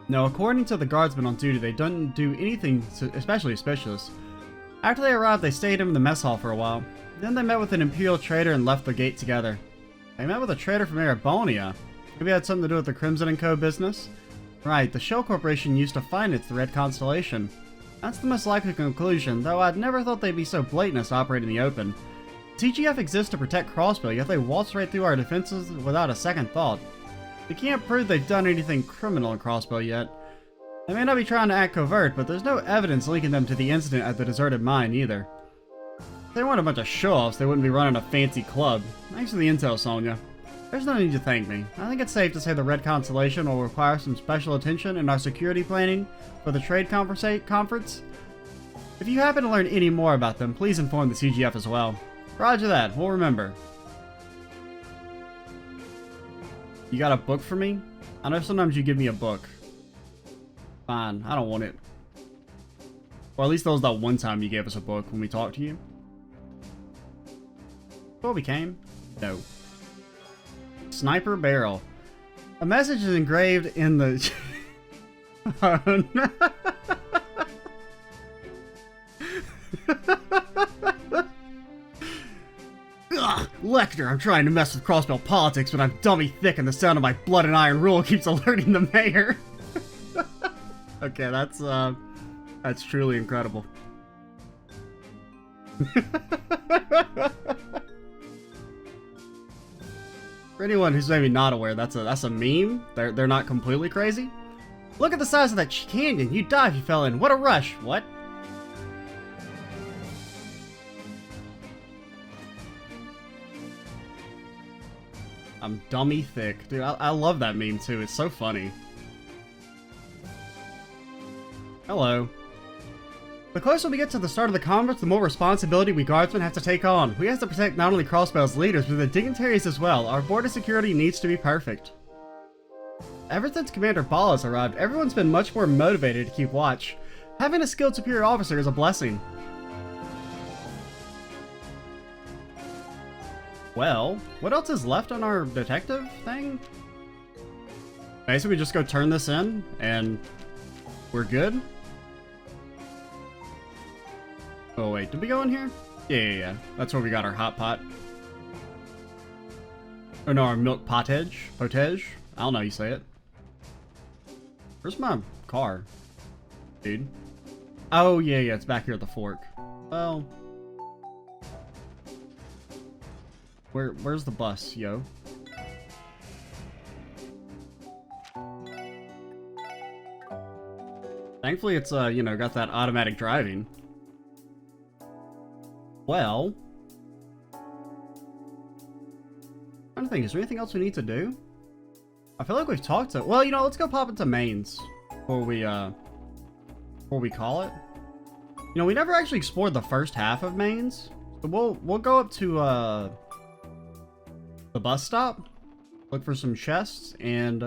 No, according to the guardsmen on duty, they didn't do anything especially suspicious. After they arrived, they stayed in the mess hall for a while. Then they met with an Imperial trader and left the gate together. They met with a trader from Erebonia. Maybe it had something to do with the Crimson & Co. business? Right, the Shell Corporation used to finance the Red Constellation. That's the most likely conclusion, though I'd never thought they'd be so blatant as to operate in the open. TGF exists to protect Crossbow, yet they waltz right through our defenses without a second thought. We can't prove they've done anything criminal in Crossbow yet. They may not be trying to act covert, but there's no evidence linking them to the incident at the deserted mine either. If they weren't a bunch of show-offs, they wouldn't be running a fancy club. Thanks for the intel, Sonia. There's no need to thank me. I think it's safe to say the Red Constellation will require some special attention in our security planning for the trade conference. If you happen to learn any more about them, please inform the CGF as well. Roger that, we'll remember. You got a book for me? I know sometimes you give me a book. Fine, I don't want it. Or at least that was that one time you gave us a book when we talked to you. What became? No. Sniper barrel. A message is engraved in the... Oh, no. Ugh, Lecter, I'm trying to mess with Crossbell politics, but I'm dummy thick and the sound of my blood and iron rule keeps alerting the mayor. Okay, that's truly incredible. For anyone who's maybe not aware, that's a meme. They're not completely crazy. Look at the size of that canyon. You'd die if you fell in. What a rush. What? I'm dummy thick. Dude, I love that meme too. It's so funny. Hello. The closer we get to the start of the conference, the more responsibility we guardsmen have to take on. We have to protect not only Crossbell's leaders, but the dignitaries as well. Our border security needs to be perfect. Ever since Commander Ball has arrived, everyone's been much more motivated to keep watch. Having a skilled superior officer is a blessing. Well, what else is left on our detective thing? Basically, just go turn this in, and we're good? Oh wait, did we go in here? Yeah. That's where we got our hot pot. Or no, our milk pottage? Potage? I don't know how you say it. Where's my car? Dude. Oh yeah, it's back here at the fork. Well... Where's the bus, yo? Thankfully it's, you know, got that automatic driving. Well... I'm trying to think, is there anything else we need to do? I feel like we've talked to... Well, you know, let's go pop into mains before we call it. You know, we never actually explored the first half of mains. So we'll go up to the bus stop, look for some chests, and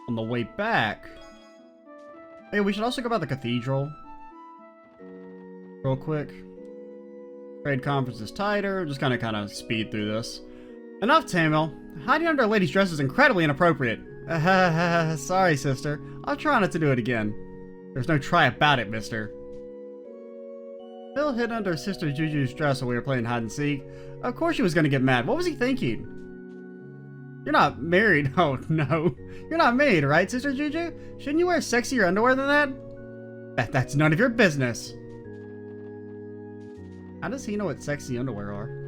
on the way back... Hey, we should also go by the cathedral real quick. Trade conference is tighter. Just kind of speed through this. Enough, Tamil. Hiding under a lady's dress is incredibly inappropriate. Sorry, sister. I'll try not to do it again. There's no try about it, mister. Bill hid under Sister Juju's dress while we were playing hide and seek. Of course she was gonna get mad. What was he thinking? You're not married. Oh, no. You're not married, right, Sister Juju? Shouldn't you wear sexier underwear than that? That's none of your business. How does he know what sexy underwear are?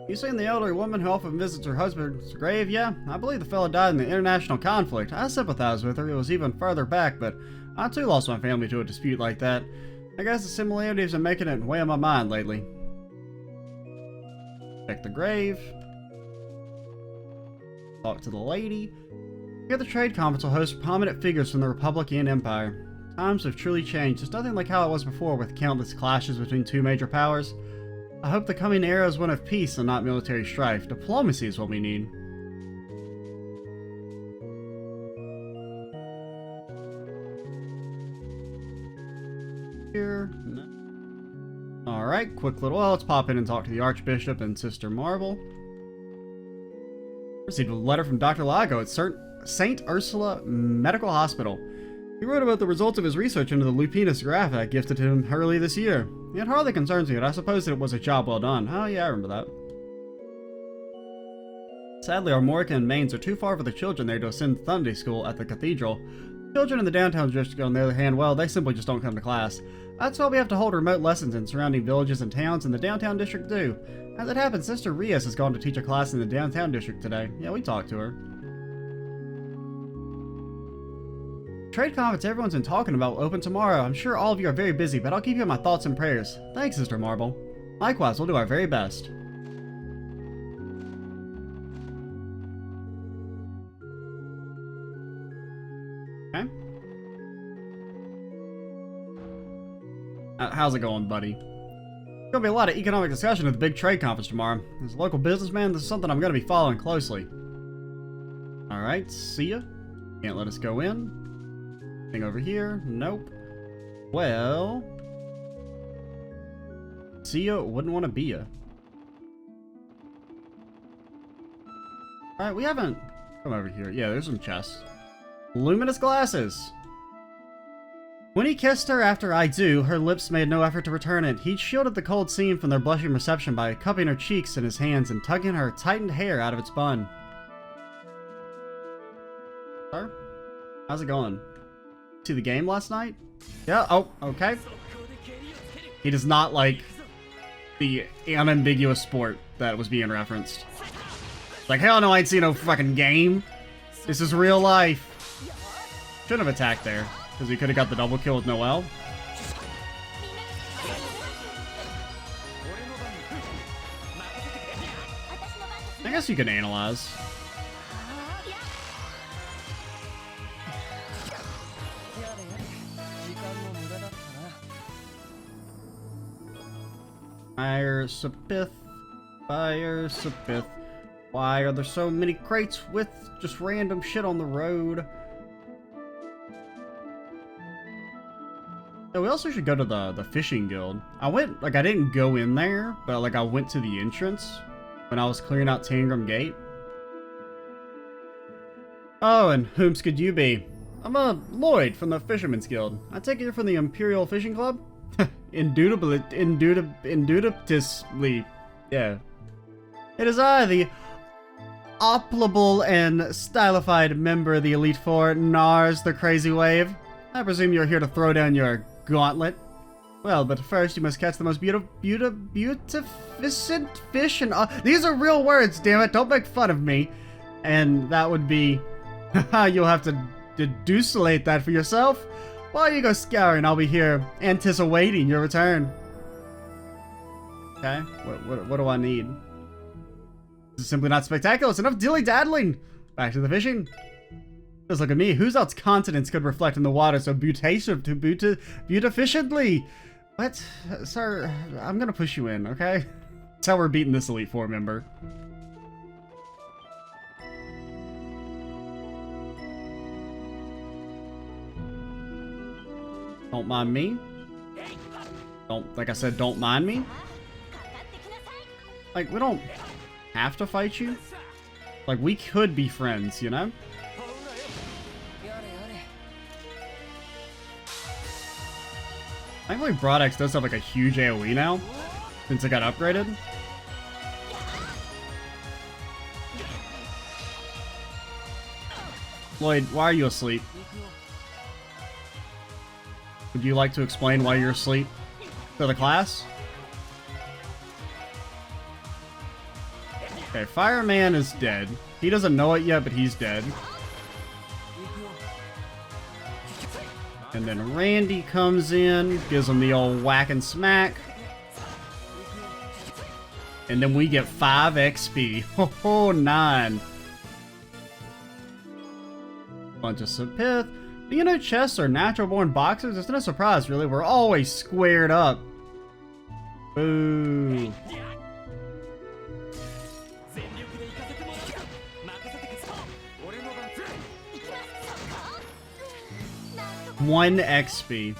You seen the elderly woman who often visits her husband's grave? Yeah, I believe the fella died in the international conflict. I sympathize with her. It was even further back, but I too lost my family to a dispute like that. I guess the similarities are making it weigh on my mind lately. Check the grave. Talk to the lady. Here the trade conference will host prominent figures from the Republic and Empire. Times have truly changed. It's nothing like how it was before with countless clashes between two major powers. I hope the coming era is one of peace and not military strife. Diplomacy is what we need. Here. No. Alright, quick little... Well, let's pop in and talk to the Archbishop and Sister Marble. Received a letter from Dr. Lago at St. Ursula Medical Hospital. He wrote about the results of his research into the Lupinus graph I gifted to him early this year. It hardly concerns me, but I suppose that it was a job well done. Oh yeah, I remember that. Sadly, our Morica and Mains are too far for the children there to send Sunday school at the cathedral. Children in the downtown district, on the other hand, well, they simply just don't come to class. That's why we have to hold remote lessons in surrounding villages and towns in the downtown district too. As it happens, Sister Rias has gone to teach a class in the downtown district today. Yeah, we talked to her. Trade conference everyone's been talking about will open tomorrow. I'm sure all of you are very busy, but I'll keep you in my thoughts and prayers. Thanks, Sister Marble. Likewise, we'll do our very best. Okay. How's it going, buddy? There's gonna be a lot of economic discussion at the big trade conference tomorrow. As a local businessman, this is something I'm gonna be following closely. Alright, see ya. Can't let us go in. Anything over here? Nope. Well... see ya, wouldn't want to be ya. Alright, we haven't... come over here. Yeah, there's some chests. Luminous glasses! When he kissed her after I do, her lips made no effort to return it. He shielded the cold scene from their blushing reception by cupping her cheeks in his hands and tugging her tightened hair out of its bun. Sir? How's it going? See the game last night? Yeah, oh, okay. He does not like the unambiguous sport that was being referenced. Like, hell no, I ain't seen no fucking game. This is real life. Shouldn't have attacked there, because he could have got the double kill with Noelle. I guess you can analyze. Fire Sapith. Fire Sapith. Why are there so many crates with just random shit on the road? Yeah, we also should go to the fishing guild. I didn't go in there, but like I went to the entrance when I was clearing out Tangram Gate. Oh, and whom's could you be? I'm Lloyd from the Fisherman's Guild. I take it you're from the Imperial Fishing Club? Indubitably. Yeah. It is I, the oplable and stylified member of the Elite Four, Nars the Crazy Wave. I presume you're here to throw down your gauntlet. Well, but first you must catch the most beautificent fish and... these are real words, damn it, don't make fun of me. And that would be... you'll have to deducelate that for yourself. While you go scouring, I'll be here, anticipating your return. Okay, what do I need? This is simply not spectacular. It's enough dilly-daddling. Back to the fishing. Just look at me. Whose else continents could reflect in the water so beautificiently? What? Sir, I'm gonna push you in, okay? That's how we're beating this Elite Four member. Don't mind me. Like I said, don't mind me. Like, we don't have to fight you. Like, we could be friends, you know? Thankfully, Broadex does have like a huge AoE now, since it got upgraded. Lloyd, why are you asleep? Would you like to explain why you're asleep to the class? Okay, Fireman is dead. He doesn't know it yet, but he's dead. And then Randy comes in, gives him the old whack and smack. And then we get 5 XP. Ho 9. Bunch of Sapith. You know, chests are natural born boxers. It's no surprise, really. We're always squared up. Boo. One XP.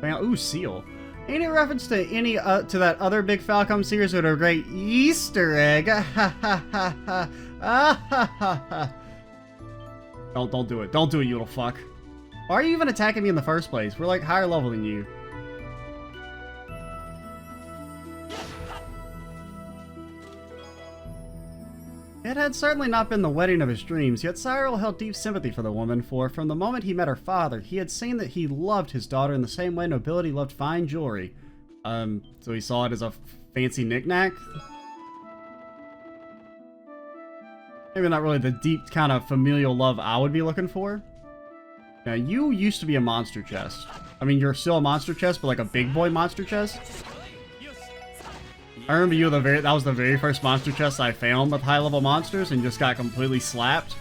Ooh, seal. Any reference to any to that other big Falcom series with a great Easter egg? Don't do it. Don't do it, you little fuck. Why are you even attacking me in the first place? We're like higher level than you. It had certainly not been the wedding of his dreams, yet Cyril held deep sympathy for the woman, for from the moment he met her father, he had seen that he loved his daughter in the same way nobility loved fine jewelry. So he saw it as a fancy knickknack? Maybe not really the deep kind of familial love I would be looking for. Now, you used to be a monster chest. I mean, you're still a monster chest, but like a big boy monster chest. I remember you that was the very first monster chest I found with high level monsters and just got completely slapped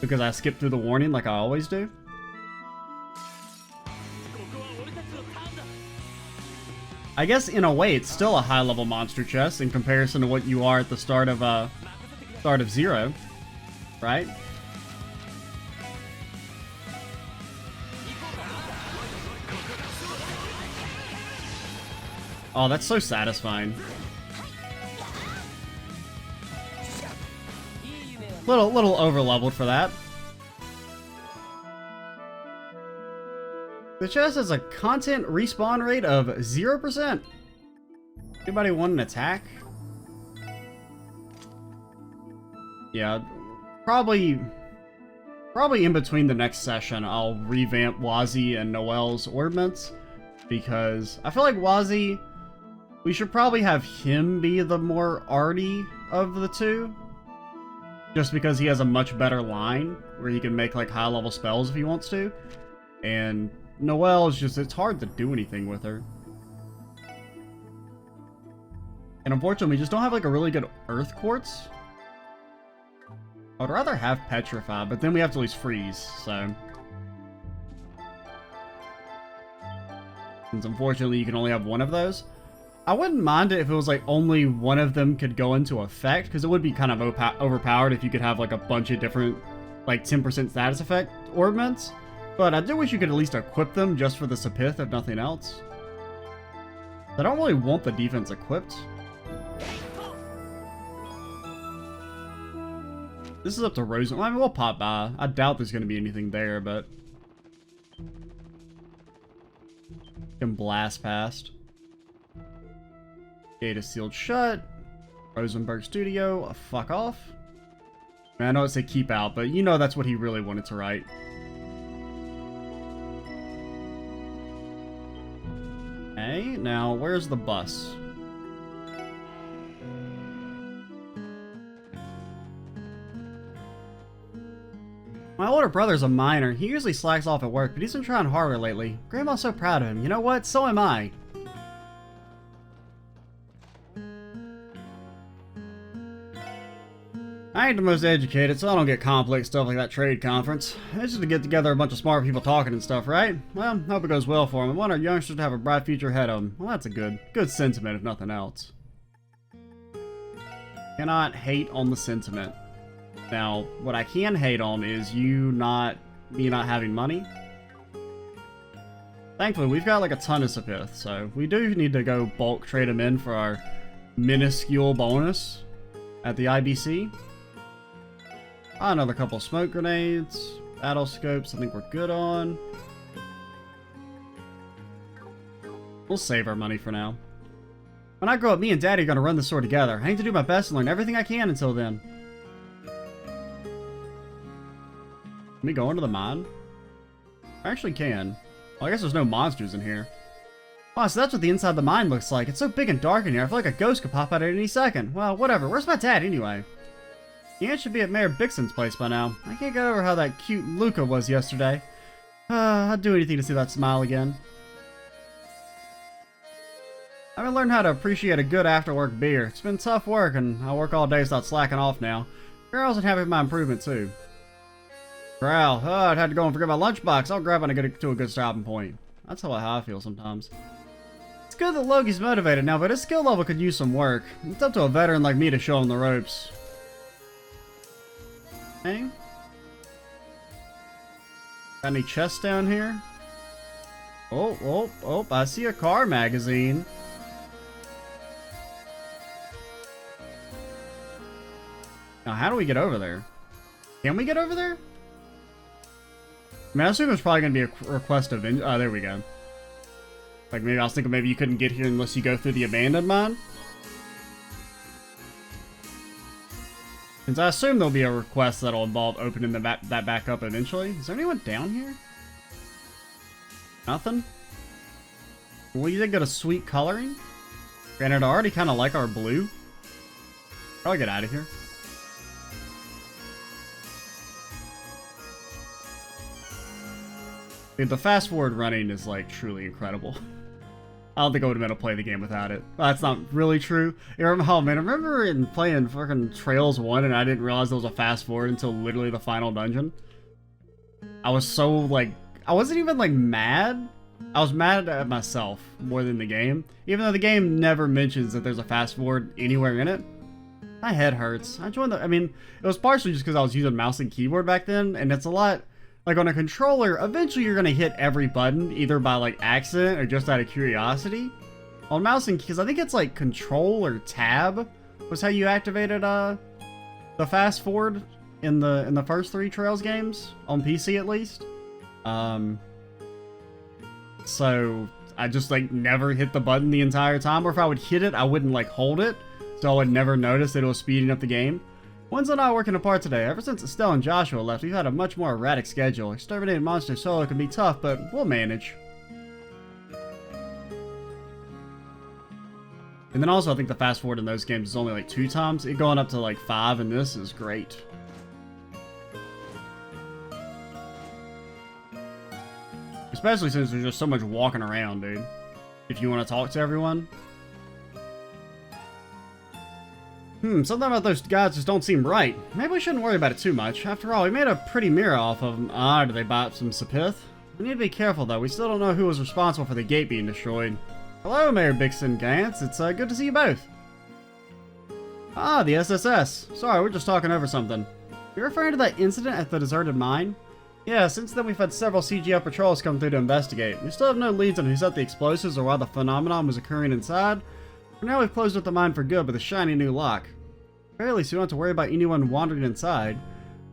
because I skipped through the warning like I always do. I guess in a way it's still a high level monster chest in comparison to what you are at the start of Zero, right? Oh, that's so satisfying. Little over leveled for that. The chest has a content respawn rate of 0%. Anybody want an attack? Yeah, probably in between the next session I'll revamp Wazi and Noel's ordnance, because I feel like Wazi, we should probably have him be the more arty of the two. Just because he has a much better line where he can make like high level spells if he wants to. And Noelle is just, it's hard to do anything with her. And unfortunately, we just don't have like a really good Earth Quartz. I would rather have Petrify, but then we have to at least freeze, so. Since unfortunately you can only have one of those. I wouldn't mind it if it was like only one of them could go into effect, because it would be kind of overpowered if you could have like a bunch of different like 10% status effect ornaments. But I do wish you could at least equip them just for the Sapith, if nothing else. I don't really want the defense equipped. This is up to Rosen. Well, I mean, we'll pop by. I doubt there's going to be anything there, but... can blast past. Gate is sealed shut. Rosenberg Studio, fuck off. I mean, I know it said keep out, but you know that's what he really wanted to write. Okay, now where's the bus? My older brother's a miner. He usually slacks off at work, but he's been trying harder lately. Grandma's so proud of him. You know what? So am I. I ain't the most educated, so I don't get complex stuff like that trade conference. It's just to get together a bunch of smart people talking and stuff, right? Well, hope it goes well for them. I want our youngsters to have a bright future ahead of them. Well, that's a good sentiment, if nothing else. Cannot hate on the sentiment. Now, what I can hate on is me not having money. Thankfully, we've got like a ton of Sapith, so we do need to go bulk trade them in for our minuscule bonus at the IBC. Another couple smoke grenades, battle scopes, I think we're good on. We'll save our money for now. When I grow up, me and Daddy are going to run this store together. I need to do my best and learn everything I can until then. Can we go into the mine? I actually can. Well, I guess there's no monsters in here. Oh, so that's what the inside of the mine looks like. It's so big and dark in here, I feel like a ghost could pop out at any second. Well, whatever. Where's my dad anyway? The ant should be at Mayor Bixon's place by now. I can't get over how that cute Luca was yesterday. I'd do anything to see that smile again. I haven't learned how to appreciate a good after-work beer. It's been tough work, and I work all day without slacking off now. Girls would happy with my improvement, too. Growl. Oh, I'd had to go and forget my lunchbox. I'll grab when I get to a good stopping point. That's how I feel sometimes. It's good that Logi's motivated now, but his skill level could use some work. It's up to a veteran like me to show him the ropes. Hey? Got any chests down here? Oh, I see a car magazine. Now, how do we get over there? Can we get over there? I mean, I assume there's probably going to be a request of... Oh, there we go. Like, maybe I was thinking maybe you couldn't get here unless you go through the abandoned mine. Since I assume there'll be a request that'll involve opening that back up eventually. Is there anyone down here? Nothing? Well, you think got a sweet coloring? Granted, I already kind of like our blue. Probably get out of here. Dude, the fast forward running is like truly incredible. I don't think I would have been able to play the game without it. That's not really true. Oh man, I remember in playing fucking Trails 1 and I didn't realize there was a fast forward until literally the final dungeon. I was so like, I wasn't even like mad. I was mad at myself more than the game. Even though the game never mentions that there's a fast forward anywhere in it. My head hurts. I mean, it was partially just because I was using mouse and keyboard back then, and it's a lot... Like, on a controller, eventually you're going to hit every button, either by, like, accident or just out of curiosity. On mouse and keys, I think it's, like, Control or Tab was how you activated, the fast forward in the first 3 Trails games, on PC at least. So, I just, like, never hit the button the entire time, or if I would hit it, I wouldn't, like, hold it, so I would never notice that it was speeding up the game. Wenzel and I are working apart today. Ever since Estelle and Joshua left, we've had a much more erratic schedule. Exterminating monsters solo can be tough, but we'll manage. And then also, I think the fast forward in those games is only like 2 times. It going up to like 5 in this is great. Especially since there's just so much walking around, dude. If you want to talk to everyone. Something about those guys just don't seem right. Maybe we shouldn't worry about it too much. After all, we made a pretty mirror off of them. Did they buy up some Sapith? We need to be careful, though. We still don't know who was responsible for the gate being destroyed. Hello, Mayor Bixon Gantz. It's good to see you both. Ah, the SSS. Sorry, we're just talking over something. You're referring to that incident at the deserted mine? Yeah, since then we've had several CGF patrols come through to investigate. We still have no leads on who set the explosives or why the phenomenon was occurring inside. For now, we've closed up the mine for good with a shiny new lock. Barely, so we don't have to worry about anyone wandering inside.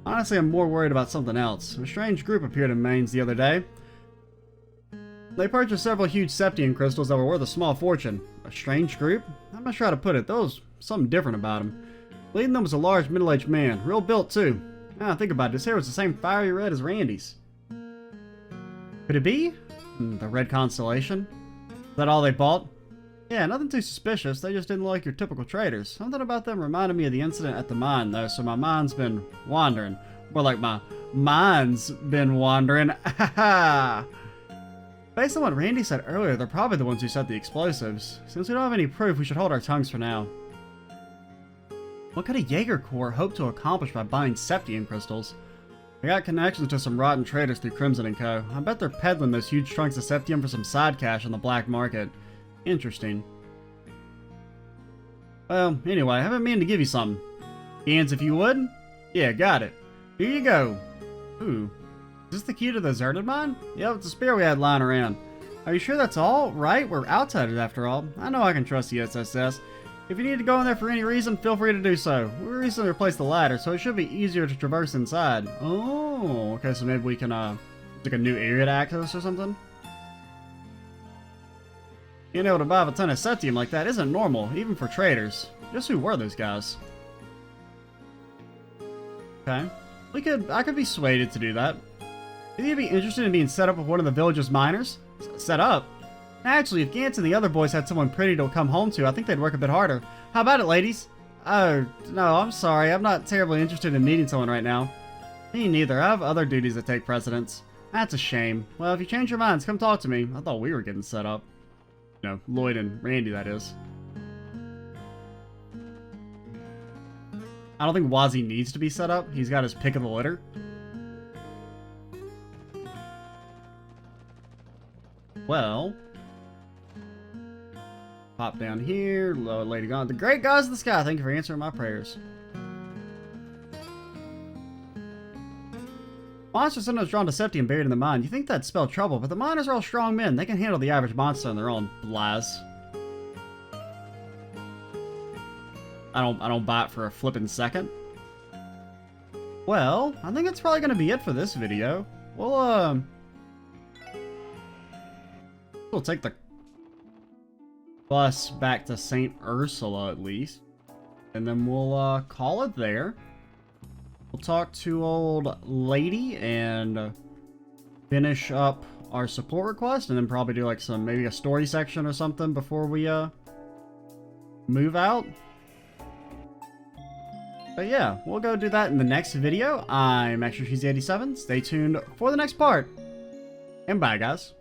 Honestly, I'm more worried about something else. A strange group appeared in Mainz the other day. They purchased several huge Septian crystals that were worth a small fortune. A strange group? I'm not sure how to put it. There was something different about them. Leading them was a large, middle-aged man. Real built, too. Now, think about it. His hair was the same fiery red as Randy's. Could it be? The Red Constellation? Is that all they bought? Yeah, nothing too suspicious. They just didn't like your typical traders. Something about them reminded me of the incident at the mine, though, so my mind's been wandering. More like my mind's been wandering. Based on what Randy said earlier, they're probably the ones who set the explosives. Since we don't have any proof, we should hold our tongues for now. What could a Jaeger Corps hope to accomplish by buying Septium crystals? I got connections to some rotten traders through Crimson & Co. I bet they're peddling those huge trunks of Septium for some side cash on the black market. Interesting. Well, anyway, I've been meaning to give you something. Hands if you would? Yeah, got it. Here you go. Ooh. Is this the key to the deserted mine? Yep, it's a spear we had lying around. Are you sure that's all? Right? We're outsiders after all. I know I can trust the SSS. If you need to go in there for any reason, feel free to do so. We recently replaced the ladder, so it should be easier to traverse inside. Oh, okay, so maybe we can, like a new area to access or something? Being able to buy a ton of Septium like that isn't normal, even for traders. Just who were those guys? Okay. I could be swayed to do that. Think you'd be interested in being set up with one of the village's miners? Set up? Actually, if Gantz and the other boys had someone pretty to come home to, I think they'd work a bit harder. How about it, ladies? Oh, no, I'm sorry. I'm not terribly interested in meeting someone right now. Me neither. I have other duties that take precedence. That's a shame. Well, if you change your minds, come talk to me. I thought we were getting set up. No, Lloyd and Randy, that is. I don't think Wazzy needs to be set up. He's got his pick of the litter. Well, pop down here. Lady gone. The great gods of the sky, thank you for answering my prayers. Monsters sometimes drawn to Septium buried in the mine. You think that'd spell trouble, but the miners are all strong men. They can handle the average monster on their own. Lies. I don't buy it for a flippin' second. Well, I think that's probably gonna be it for this video. We'll take the bus back to St. Ursula at least. And then we'll call it there. We'll talk to old lady and finish up our support request, and then probably do like maybe a story section or something before we move out. But yeah, we'll go do that in the next video. I'm Extra Cheesy 87. Stay tuned for the next part. And bye, guys.